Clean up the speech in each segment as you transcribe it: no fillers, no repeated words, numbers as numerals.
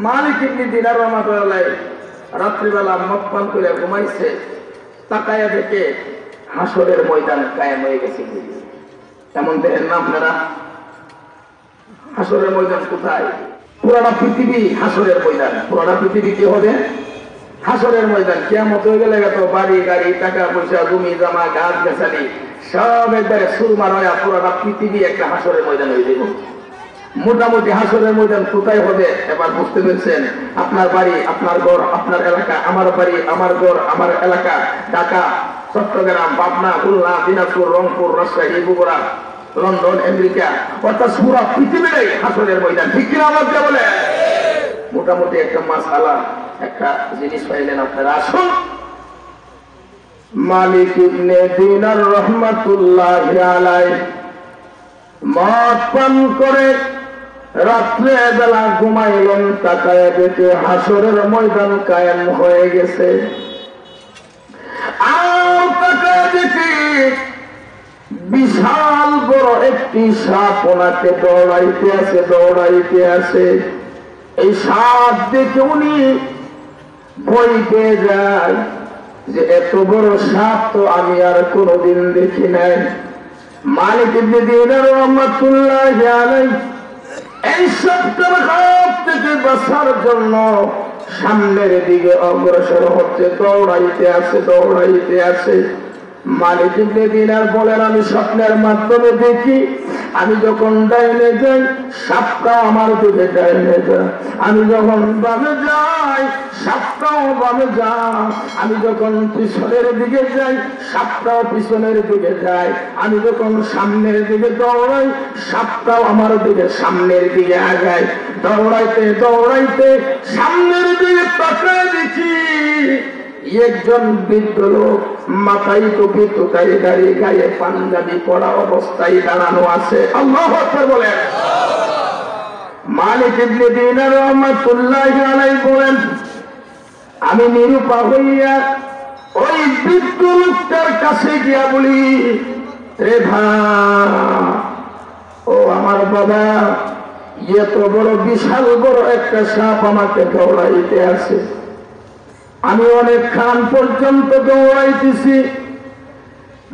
মালিক ইবনে দিনার রাহমাতুল্লাহ রাত্রিবেলা মদ পান করে ঘুমাইছে, তাকায়া দেখে হাসরের ময়দান কায়েম হয়ে গেছে। এমন দেখেন না আপনারা? হাসরের ময়দান কোথায়? পুরাটা পৃথিবী হাসরের ময়দান। পুরাটা পৃথিবী কি হবে? হাসরের ময়দান। কিয়ামত হয়ে গেলে তো বাড়ি গাড়ি টাকা পয়সা জমি জমা গাছ গাছালি সব একবারে সুরমার হয়ে পুরাটা পৃথিবী একটা হাসরের ময়দান হয়ে যাবে। মোটামুটি হাসরের ময়দান কোথায় হবে এবার বুঝতে পেরেছেন? আপনার বাড়ি, আপনার ঘর, আপনার এলাকা, আমার বাড়ি, আমার ঘর, আমার এলাকা, ঢাকা, চট্টগ্রাম, পাবনা, খুলনা, দিনাজপুর, রংপুর, রাজশাহী, বগুড়া, লন্ডন, আমেরিকা, অর্থাৎ পুরো পৃথিবীটাই হাসরের ময়দান। ঠিক কিনা আমাকে বলে? মোটামুটি একটা মাসআলা, একটা জিনিস পাইলেন আপনারা। আসুন, মালিক ইবনে দিনার রাহমাতুল্লাহি আলাইহি মদ পান করে রাত্রে বেলা ঘুমাইলেন, তাকায় দেখে হাসরের ময়দান কায়েম হয়ে গেছে। আর তাকায় দেখে বিশাল বড় একটি সাপ ওনাকে দৌড়াইতে আছে, দৌড়াইতে আছে। এই সাপ দেখে উনি ভয় পেয়ে যায় যে এত বড় সাপ তো আমি আর কোনোদিন দেখি নাই। মালিক ইবনে দিনার রাহমাতুল্লাহি আলাইহি এই সাপটার হাত থেকে বাঁচার জন্য সামনের দিকে অগ্রসর হচ্ছে, দৌড়াইতে আছে, দৌড়াইতে আছে। মালিক ইবনে দিনার বলেন, আমি স্বপ্নের মাধ্যমে দেখি আমি যখন ডাইনে যাই সাপটা আমার দিকে ডাইনে যায়, আমি যখন বামে যাই সাপটাও বামে যায়, আমি যখন পিছনের দিকে যাই সাপটাও পিছনের দিকে যায়, আমি যখন সামনের দিকে দৌড়াই সাপটাও আমার দিকে সামনের দিকে আগায়। দৌড়াইতে দৌড়াইতে সামনের দিকে তাকায় দেখি একজন বৃদ্ধ লোক মাথায় টুপি, টুকাই দাড়ি, গায়ে পাঞ্জাবি পরা অবস্থায় দাঁড়ানো আছে। আল্লাহু আকবার বলেন। মালিক ইবনে দিনার রাহমাতুল্লাহি আলাইহি বলেন, আমি নিরুপা হইয়া ওই বৃদ্ধ লোকটার কাছে গিয়া বলি, রে ভাই, ও আমার বাবা, এত বড় বিশাল বড় একটা সাপ আমাকে দৌড়াইতে আছে, আমি অনেক খান পর্যন্ত দৌড়াইতেছি,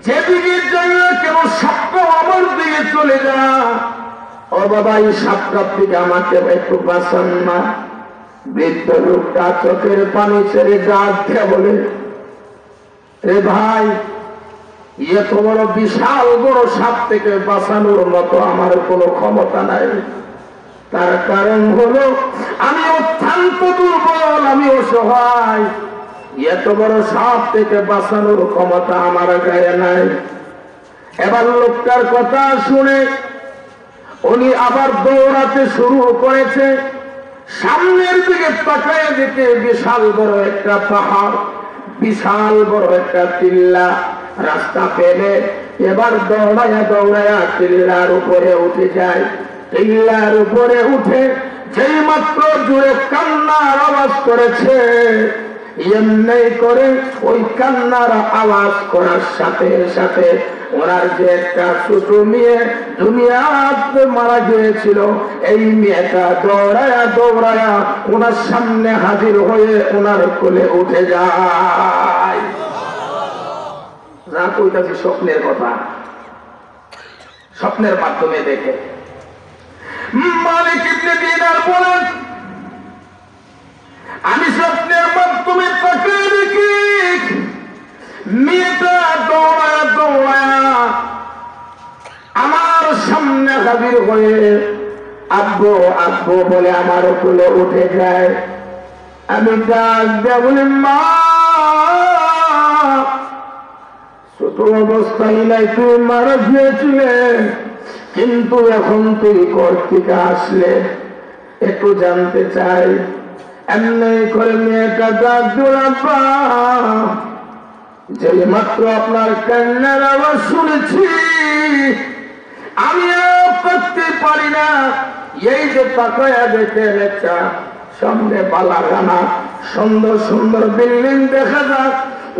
যেদিকে যাই না কেন সাপটা আমার দিকে চলে যা। ও বাবা, এই সাপটার থেকে আমাকে একটু বাঁচান না। বৃদ্ধ লোকটা চোখের পানি ছেড়ে ডাক দিয়ে বলে, রে ভাই, এত বড় বিশাল বড় সাপ থেকে বাঁচানোর মতো আমার কোনো ক্ষমতা নাই। তার কারণ হলো আমি অত্যন্ত দুর্বল, আমি অসহায়, এত বড় সাপ থেকে বাঁচানোর ক্ষমতা আমার গায়ে নাই। এবার লোকটার কথা শুনে উনি আবার দৌড়াতে শুরু করেছে। সামনের দিকে তাকায় দেখে বিশাল বড় একটা পাহাড়, বিশাল বড় একটা টিল্লা রাস্তা পেলে এবার দৌড়ায়া দৌড়ায়া টিল্লার উপরে উঠে যায়। টিল্লার উপরে উঠে যেই মাত্র জুড়ে কান্নার আওয়াজ করেছে, এমনি করে ওই কান্নার আওয়াজ করার সাথে সাথে ওনার যে একটা ছোট মেয়ে দুনিয়াতে মারা গিয়েছিল, এই মেয়েটা দৌড়ায়া দৌড়ায়া ওনার সামনে হাজির হয়ে ওনার কোলে উঠে যায়। যা কইতাছি স্বপ্নের কথা, স্বপ্নের মাধ্যমে দেখে। মালিক ইবনে দিনার বলেন, আমি স্বপ্নের মাধ্যমে তাকিয়ে দেখি মেয়েটা দৌড়ায়া দৌড়ায়া আমার সামনে হাজির হয়ে আব্বু আব্বু বলে আমার কোলে উঠে যায়। আমি ডাক দিয়ে বলি, মা, ছোট অবস্থায় নাই তুই মারা গিয়েছিলে, কিন্তু এখন তুই ঘর থেকে আসলে একটু জানতে চাই। এমনি করে মেয়েটা ডাক দৌড়াবা, যে মাত্র আপনার কান্নার আওয়াজ শুনেছি আমি আর করতে পারি না। এই যে তাকায়া দেখে একটা সামনে বালাখানা, সুন্দর সুন্দর বিল্ডিং দেখা যায়,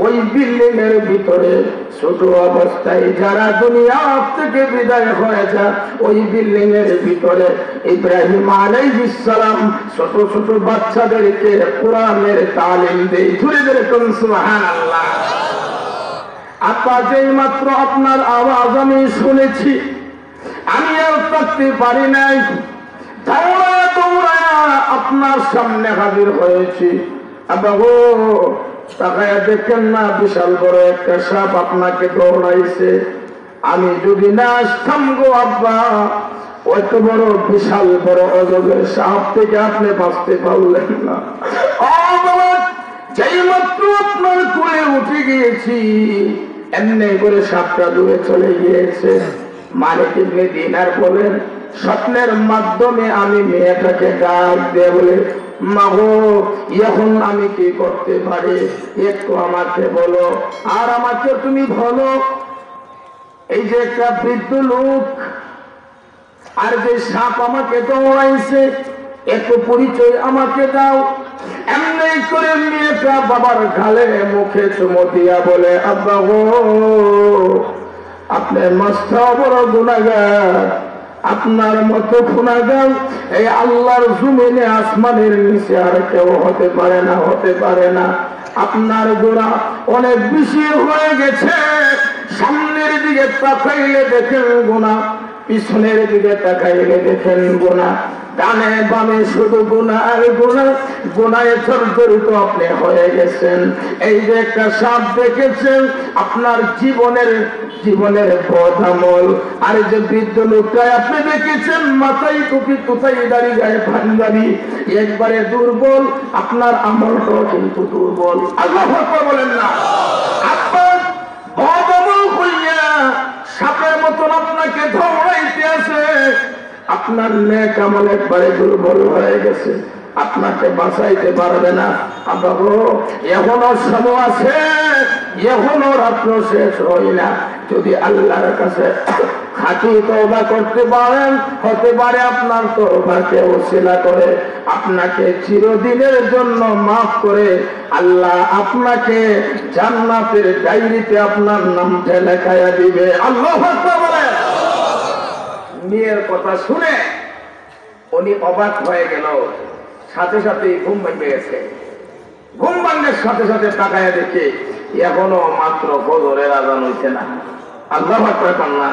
ওই বিল্ডিং এর ভিতরে ছোট অবস্থায় যারা দুনিয়া থেকে বিদায় হয়ে যায়, ওই বিল্ডিং এর ভিতরে ইব্রাহিম আলাইহিস সালাম ছোট ছোট বাচ্চাদেরকে কোরআনের তালিম দেয়। ধরে ধরে কোন সুবহানাল্লাহ। আপা যেই মাত্র আপনার আওয়াজ আমি শুনেছি, আমি আর থাকতে পারি নাই, দৌড়ায় দৌড়ায় আপনার সামনে হাজির হয়েছি। আব্বা গো, তাকায়া দেখেন না, বিশাল বড় একটা সাপ আপনাকে দৌড়াইছে। আমি যদি না আসতাম গো আব্বা, অত বড় বিশাল বড় অজগর সাপ থেকে আপনি বাঁচতে পারলেন না। যেই মাত্র আপনার কোলে উঠে গিয়েছি, এমনি করে সাপটা দূরে চলে গিয়েছে। মালিক ইবনে দিনার বলেন, স্বপ্নের মাধ্যমে আমি মেয়েটাকে ডাক দিয়ে বলে, মা গো, এখন আমি কি করতে পারি একটু আমাকে বলো, আর আমাকে তুমি বলো, এই যে একটা বৃদ্ধ লোক আর যে সাপ আমাকে দৌড়াইছে, একটু পরিচয় আমাকে দাও। এমনি করে মেয়েটা বাবার গালে মুখে চুমো দিয়া বলে, আব্বা গো, আপনি মস্ত বড় গুনাহগার, আপনার মতো গুনাহগার এই আল্লাহর জমিনে আসমানের নিচে আর কেউ হতে পারে না, হতে পারে না। আপনার গুনাহ অনেক বেশি হয়ে গেছে। সামনের দিকে তাকাইলে দেখেন গুনাহ, পিছনের দিকে তাকাইলে দেখেন গুনাহ, ডানে বামে শুধু গুনাহ আর গুনাহ, গুনাহে জর্জরিত আপনি হয়ে গেছেন। এই যে একটা সাপ দেখেছেন, আপনার জীবনের বদামল। আর যে বৃদ্ধ লোকটাই আপনি দেখেছেন, মাথায় টুপি, কোথায় দাঁড়িয়ে গায়ে পাঞ্জাবি, একবারে দুর্বল, আপনার আমলটাও কিন্তু দুর্বল। আল্লাহু আকবার বলেন না। আপনার বদামল হইয়া সাপের মতন আপনাকে ধরাইতে আছে, আপনার নেক আমল একবারে দুর্বল হয়ে গেছে, আপনাকে বাঁচাইতে পারবে না। আব্বা গো, এখনো সময় আছে, এখনো রাত্র শেষ হয় না। যদি আল্লাহর কাছে খাঁটি তওবা করতে পারেন, হতে পারে আপনার তওবাকে ওসিলা করে আপনাকে চিরদিনের জন্য মাফ করে আল্লাহ আপনাকে জান্নাতের ডায়েরিতে আপনার নামটা লেখায়া দিবে। আল্লাহু আকবার বলেন। মেয়ের কথা শুনে উনি অবাক হয়ে গেল, সাথে সাথে ঘুম ভেঙে গেছে। ঘুম ভাঙার সাথে সাথে তাকায় দেখে এখনো মাত্র ফজরের আজান হইছে না। আল্লাহু আকবার না।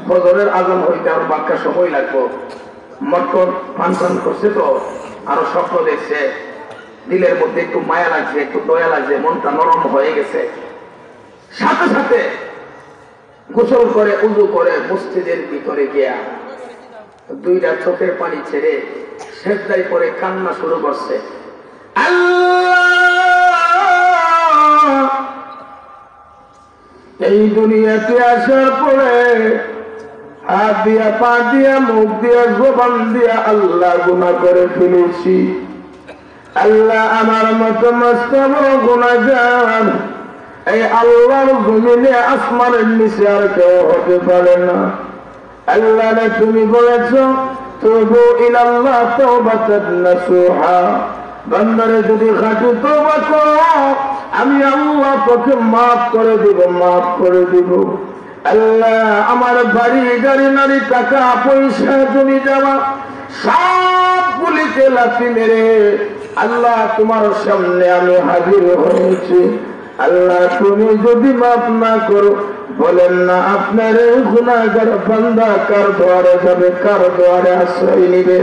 ফজরের আজান হইতে আরো বাক্কা সময় লাগবো। মটর ফানফান করছে তো, আরো স্বপ্ন দেখছে, দিলের মধ্যে একটু মায়া লাগছে, একটু দয়া লাগছে, মনটা নরম হয়ে গেছে। সাথে সাথে গোসল করে উযু করে মসজিদের ভিতরে গিয়া দুইটা চোখের পানি ছেড়ে সেজদায় পড়ে কান্না শুরু করছে। আল্লাহ, এই দুনিয়াতে আসার পরে হাত দিয়া, পা দিয়া, মুখ দিয়া, জবান দিয়া আল্লাহ গুনাহ করে ফেলেছি। আল্লাহ, আমার মতো মস্ত বড় গুনাহগার এই আল্লাহর জমিনে আসমানের নিচে আর কেউ হতে পারে না। আল্লাহ, তুমি বলেছ তুবু ইলাল্লাহ তাওবাতান নাসুহা, বান্দারে যদি খাঁটি তওবা করো আমি আল্লাহ তোকে মাফ করে দিব, মাফ করে দিব। আল্লাহ, আমার বাড়ি গাড়ি নারী টাকা পয়সা জমি জমা সবগুলিকে লাথি মেরে আল্লাহ তোমার সামনে আমি হাজির হয়েছি। আল্লাহ, তুমি যদি মাফ না করো, বলেন না আপনার গুনাহগার বান্দা কার দ্বারে যাবে, কার দ্বারে আশ্রয় নিবে?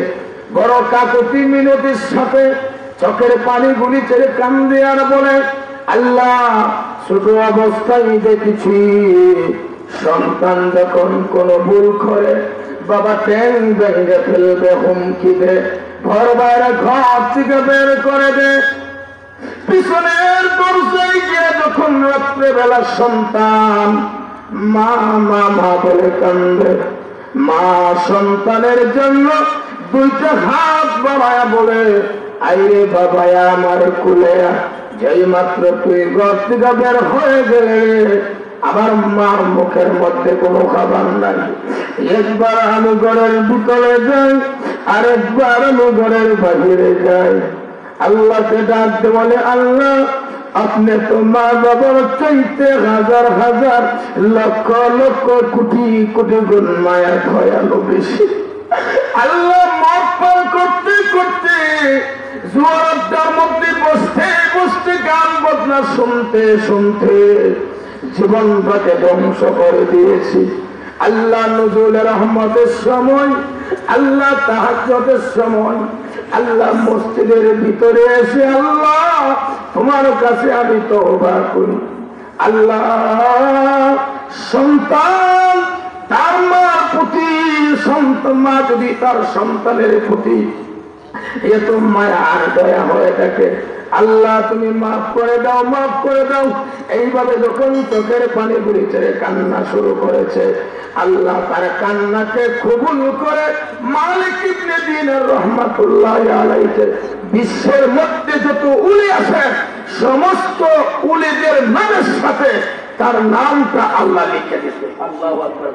বড় কাকুতি মিনতির সাথে চোখের পানিগুলি ছেড়ে কান্দে আর বলে, আল্লাহ, ছোট অবস্থায় দেখেছি সন্তান যখন কোন ভুল করে বাবা ট্যাং ভেঙে ফেলবে, হুমকি দে, ঘর বাইরে ঘর থেকে বের করে দে। পিছনের দরজায় গিয়ে যখন রাত্রে বেলা সন্তান মা মা মা বলে কান্দে, মা সন্তানের জন্য দুইটা হাত বাড়ায়া বলে, আইরে বাবা আমার কুলে। যেই মাত্র তুই ঘর থেকে বের হয়ে গেলে আমার মার মুখের মধ্যে কোনো খাবার নাই। একবার আমি ঘরের ভিতরে যাই, আরেকবার আমি ঘরের বাহিরে যাই। আল্লাহকে ডাকতে বলে, আল্লাহ, আপনি তো মা বাবার চাইতে হাজার হাজার লক্ষ লক্ষ কোটি কোটি গুণ মায়া দয়ালু বেশি। আল্লাহ মত পার করতে করতে জোয়ারটার মধ্যে বসতে বসতে গান বদনা শুনতে শুনতে জীবনটাকে ধ্বংস করে দিয়েছি। আল্লাহ নজরুলের রহমতের সময়, আল্লাহ তাহাজ্জুদের সময়, আল্লাহ মসজিদের ভিতরে এসে আল্লাহ তোমার কাছে আমি তওবা করি। আল্লাহ সন্তান তার মার প্রতি, সন্তান মা যদি তার সন্তানের প্রতি এত মায়া আর দয়া হয়ে থাকে, আল্লাহ তুমি মাফ করে দাও, মাফ করে দাও। এইভাবে যখন চোখের পানি গুলি ছেড়ে কান্না শুরু করেছে, আল্লাহ তার কান্নাকে কবুল করে মালিক ইবনে দিনার রাহমাতুল্লাহ আলাইহি বিশ্বের মধ্যে যত উলি আছে সমস্ত উলিদের নামের সাথে তার নামটা আল্লাহ লিখে দিয়েছে। আল্লাহু আকবার।